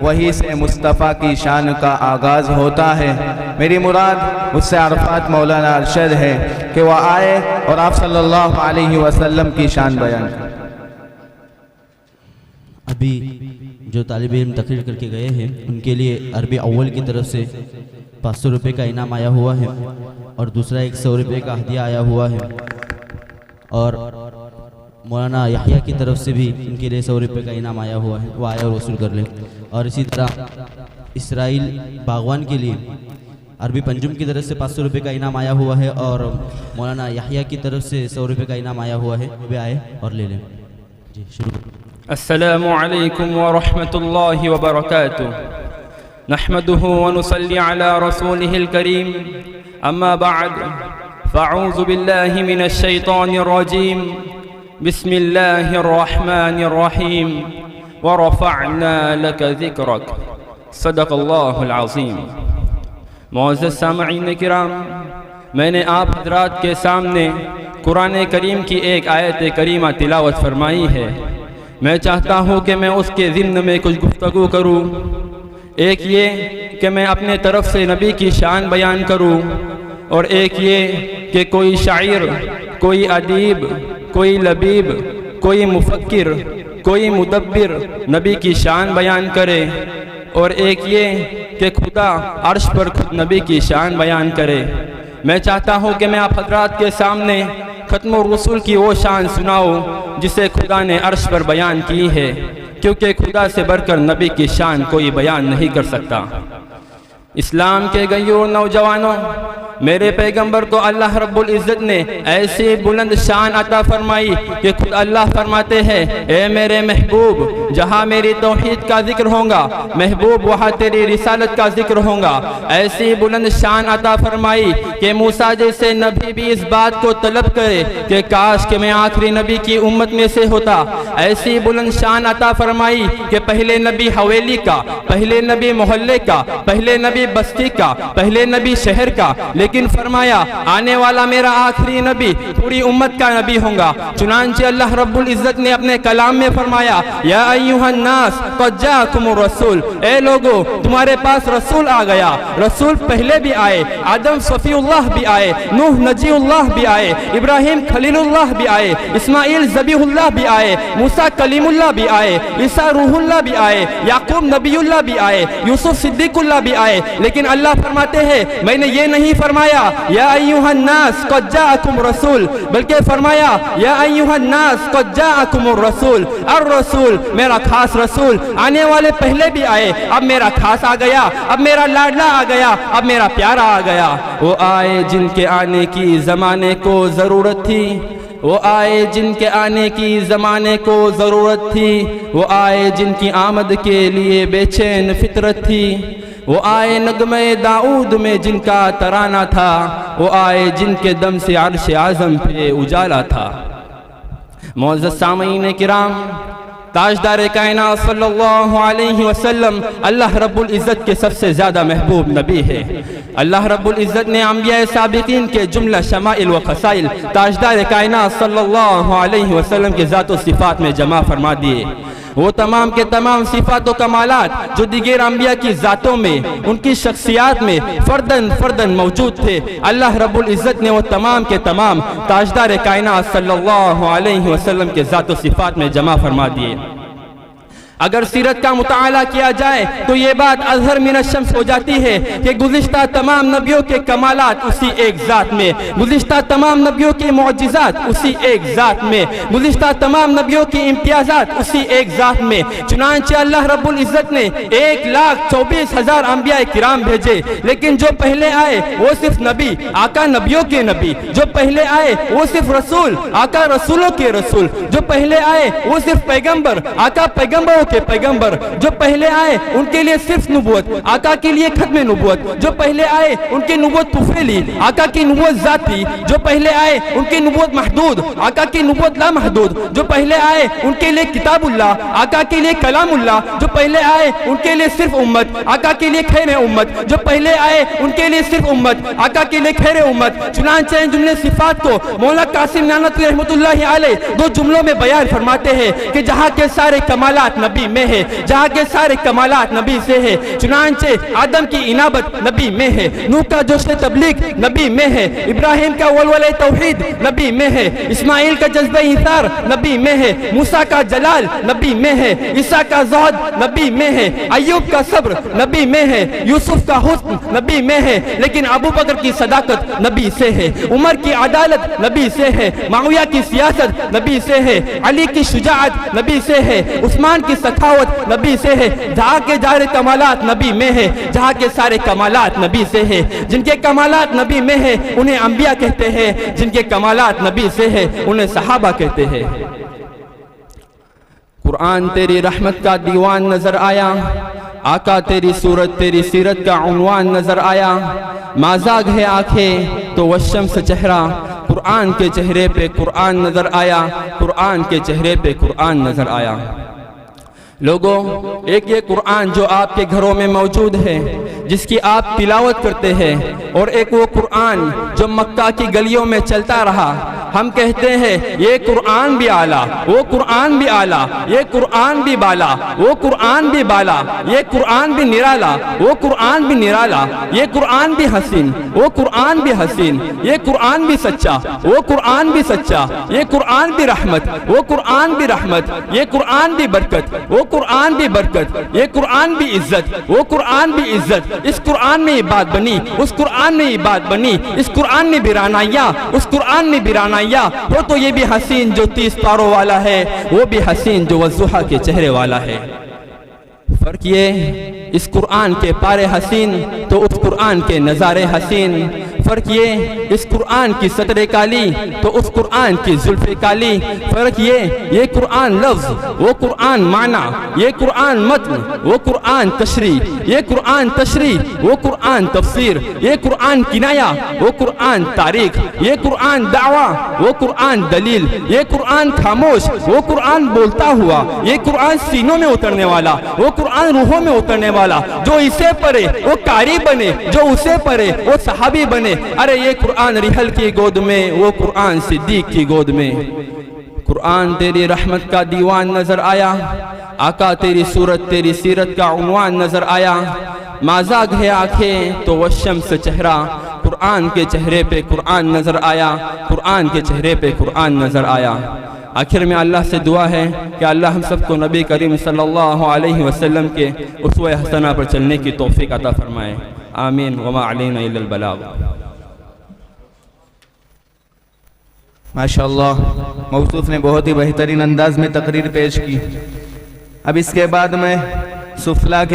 وہی سے مصطفیٰ کی شان کا آغاز ہوتا ہے۔ میری مراد اس سے عرفات مولانا ارشد ہے کہ وہ آئے اور آپ صلی اللہ علیہ وسلم کی شان بیان کریں۔ ابھی جو طالب علم تقریر کر کے گئے ہیں ان کے لیے عربی اول کی طرف سے 500 روپے کا انعام آیا ہوا ہے اور دوسرا 100 روپے کا ہدیہ آیا ہوا ہے، اور مولانا یحییٰ کی طرف سے بھی ان کے لیے 100 روپے کا انعام آیا ہوا ہے، وہ آیا اور وصول کر لیں۔ اور اسی طرح اسرائیل باغوان کے لیے عربی پنجم کی طرف سے 500 روپے کا انعام آیا ہوا ہے، اور مولانا یحییٰ کی طرف سے 100 روپے کا انعام آیا ہوا ہے، وہ بھی آئے اور لے لیں۔ جی شروع۔ السلام علیکم ورحمۃ اللہ وبرکاتہ۔ نحمده ونصلي على رسوله الكريم، اما بعد فاعوذ باللہ من الشیطان الرجیم، بسم اللہ الرحمن الرحیم، ورفعنا لك ذکرک، صدق اللہ العظیم۔ معزز سامعین کرام، میں نے آپ حضرات کے سامنے قرآن کریم کی ایک آیت کریمہ تلاوت فرمائی ہے۔ میں چاہتا ہوں کہ میں اس کے ضمن میں کچھ گفتگو کروں۔ ایک یہ کہ میں اپنے طرف سے نبی کی شان بیان کروں، اور ایک یہ کہ کوئی شاعر، کوئی ادیب، کوئی لبیب، کوئی مفکر، کوئی مدبر نبی کی شان بیان کرے، اور ایک یہ کہ خدا عرش پر خود نبی کی شان بیان کرے۔ میں چاہتا ہوں کہ میں آپ حضرات کے سامنے ختم الرسول کی وہ شان سناؤں جسے خدا نے عرش پر بیان کی ہے، کیونکہ خدا سے بڑھ کر نبی کی شان کوئی بیان نہیں کر سکتا۔ اسلام کے غیور نوجوانوں، میرے پیغمبر کو اللہ رب العزت نے ایسی بلند شان عطا فرمائی کہ خود اللہ فرماتے ہیں، اے میرے محبوب، جہاں میری توحید کا ذکر ہوگا محبوب وہاں تیری رسالت کا ذکر ہوگا۔ ایسی بلند شان عطا فرمائی کہ موسیٰ جیسے نبی بھی اس بات کو طلب کرے کہ کاش کہ میں آخری نبی کی امت میں سے ہوتا۔ ایسی بلند شان عطا فرمائی کہ پہلے نبی حویلی کا، پہلے نبی محلے کا، پہلے نبی بستی کا، پہلے نبی شہر کا، لیکن فرمایا آنے والا میرا آخری نبی پوری امت کا نبی ہوگا۔ چنانچہ اللہ رب العزت نے اپنے کلام میں فرمایا، یا ایھا الناس قد جاءکم الرسول، اے لوگو تمہارے پاس رسول آ گیا۔ رسول پہلے بھی آئے، آدم صفی اللہ بھی آئے، نوح نجی اللہ بھی آئے، ابراہیم خلیل اللہ بھی آئے، اسماعیل ذبیح اللہ بھی آئے، موسیٰ کلیم اللہ بھی آئے، عیسیٰ روح اللہ بھی آئے، یعقوب نبی اللہ بھی آئے، یوسف صدیق اللہ بھی آئے، لیکن اللہ فرماتے ہیں میں نے یہ نہیں فرمایا یا ایھا الناس قد جاءکم رسول، بلکہ فرمایا یا ایھا الناس قد جاءکم الرسول، الرسول میرا خاص رسول۔ آنے والے پہلے بھی آئے، اب میرا خاص آ گیا، اب میرا لاڈلا آ گیا، اب میرا پیارا آ گیا۔ وہ آئے جن کے آنے کی زمانے کو ضرورت تھی، وہ آئے جن کے آنے کی زمانے کو ضرورت تھی، وہ آئے جن کی آمد کے لیے بے چین فطرت تھی، وہ آئے نغمے داؤد میں جن کا ترانہ تھا، وہ آئے جن کے دم سے عرش اعظم پہ اجالا تھا۔ معزز سامعین کرام، تاجدار کائنات صلی اللہ علیہ وسلم اللہ رب العزت کے سب سے زیادہ محبوب نبی ہے۔ اللہ رب العزت نے انبیاء سابقین کے جملہ شمائل و خصائل تاجدار کائنات صلی اللہ علیہ وسلم کے ذات و صفات میں جمع فرما دیے۔ وہ تمام کے تمام صفات و کمالات جو دیگر انبیاء کی ذاتوں میں، ان کی شخصیات میں فردن فردن موجود تھے، اللہ رب العزت نے وہ تمام کے تمام تاجدار کائنات صلی اللہ علیہ وسلم کے ذات و صفات میں جمع فرما دیے۔ اگر سیرت کا مطالعہ کیا جائے تو یہ بات اظہر من الشمس ہو جاتی ہے کہ گزشتہ تمام نبیوں کے کمالات اسی ایک ذات میں، گزشتہ تمام نبیوں کے معجزات اسی ایک ذات میں، گزشتہ تمام نبیوں کی امتیازات اسی ایک ذات میں۔ چنانچہ اللہ رب العزت نے 1,24,000 انبیاء کرام بھیجے، لیکن جو پہلے آئے وہ صرف نبی، آقا نبیوں کے نبی، جو پہلے آئے وہ صرف رسول، آقا رسولوں کے رسول، جو پہلے آئے وہ صرف پیغمبر، آقا پیغمبروں کے پیغمبر، جو پہلے آئے ان کے لیے صرف نبوت، آقا کے لیے ختم نبوت، جو پہلے آئے ان کی نبوت طفیلی، آقا کی نبوت ذاتی، جو پہلے آئے ان کی نبوت محدود، آقا کی نبوت لا محدود، جو پہلے آئے ان کے لیے کتاب اللہ، آقا کے لیے کلام اللہ، جو پہلے آئے ان کے لیے صرف امت، آقا کے لیے خیر امت، جو پہلے آئے ان کے لیے صرف امت، آقا کے لیے خیر امت۔ چنانچہ ان جملے صفات کو مولا قاسم نانوتوی رحمۃ اللہ علیہ دو جملوں میں بیان فرماتے ہیں کہ جہاں کے سارے کمالات نبی نبی میں ہے، جہاں کے سارے کمالات نبی سے ہے، چنانچہ آدم کی انابت نبی میں ہے، نوح کا جوش تبلیغ نبی میں ہے، ابراہیم کا ولولہ توحید نبی میں ہے، اسماعیل کا جذبہ ایثار نبی میں ہے، موسیٰ کا جلال نبی میں ہے، عیسیٰ کا زہد نبی میں ہے، ایوب کا صبر نبی میں ہے، یوسف کا حسن نبی میں ہے، لیکن ابو بکر کی صداقت نبی سے ہے، عمر کی عدالت نبی سے ہے، معاویہ کی سیاست نبی سے ہے، علی کی شجاعت نبی سے ہے، عثمان کی سخاوت نبی سے ہے، جہاں کے سارے کمالات نبی میں ہے، جہاں کے سارے کمالات نبی سے ہے، جن کے کمالات نبی میں ہے انہیں انبیاء کہتے ہیں، جن کے کمالات نبی سے ہے انہیں صحابہ کہتے ہیں۔ قرآن تیری رحمت کا دیوان نظر آیا، آقا تیری صورت تیری سیرت کا عنوان نظر آیا، مازاگ ہے آنکھیں تو والشمس چہرہ، قرآن کے چہرے پہ قرآن نظر آیا، قرآن کے چہرے پہ قرآن نظر آیا۔ لوگوں، ایک یہ قرآن جو آپ کے گھروں میں موجود ہے، جس کی آپ تلاوت کرتے ہیں، اور ایک وہ قرآن جو مکہ کی گلیوں میں چلتا رہا۔ ہم کہتے ہیں یہ قرآن بھی اعلیٰ، وہ قرآن بھی اعلیٰ، یہ قرآن بھی بالا، وہ قرآن بھی بالا، یہ قرآن بھی نرالا، وہ قرآن بھی نرالا، یہ قرآن بھی حسین، وہ قرآن بھی حسین، یہ قرآن بھی سچا، وہ قرآن بھی سچا، یہ قرآن بھی رحمت، وہ قرآن بھی رحمت، یہ قرآن بھی برکت، وہ قرآن بھی برکت، یہ قرآن بھی عزت، وہ قرآن بھی عزت۔ اس قرآن میں یہ بات بنی، اس قرآن میں یہ بات بنی، اس قرآن نے برانائیاں، اس قرآن نے برانائیاں۔ وہ تو یہ بھی حسین جو 30 پاروں والا ہے، وہ بھی حسین جو والضحیٰ کے چہرے والا ہے۔ فرق یہ، اس قرآن کے پارے حسین تو اس قرآن کے نظارے حسین۔ فرق یہ، اس قرآن کی سطریں کالی تو اس قرآن کی زلفیں کالی۔ فرق یہ قرآن لفظ، وہ قرآن معنی، یہ قرآن متن، وہ قرآن تشریح، یہ قرآن تشریح، وہ قرآن تفسیر، یہ قرآن کنایہ، وہ قرآن تاریخ، یہ قرآن دعویٰ، وہ قرآن دلیل، یہ قرآن خاموش، وہ قرآن بولتا ہوا، یہ قرآن سینوں میں اترنے والا، وہ قرآن روحوں میں اترنے والا۔ جو اسے پڑھے وہ قاری بنے، جو اسے پڑھے وہ صحابی بنے۔ ارے یہ قرآن ریحل کی گود میں، وہ قرآن صدیق کی گود میں۔ قرآن تیری رحمت کا دیوان نظر آیا، آقا تیری صورت تیری سیرت کا عنوان نظر آیا، مازاگ ہے آنکھیں تو والشمس چہرہ، قرآن کے چہرے پہ قرآن نظر آیا، قرآن کے چہرے پہ قرآن نظر آیا۔ آخر میں اللہ سے دعا ہے کہ اللہ ہم سب کو نبی کریم صلی اللہ علیہ وسلم کے اسوہ حسنہ پر چلنے کی توفیق عطا فرمائے، آمین۔ وما علینا الا البلاغ۔ ماشاءاللہ، موصوف نے بہت ہی بہترین انداز میں تقریر پیش کی۔ اب اس کے بعد میں سفلا کے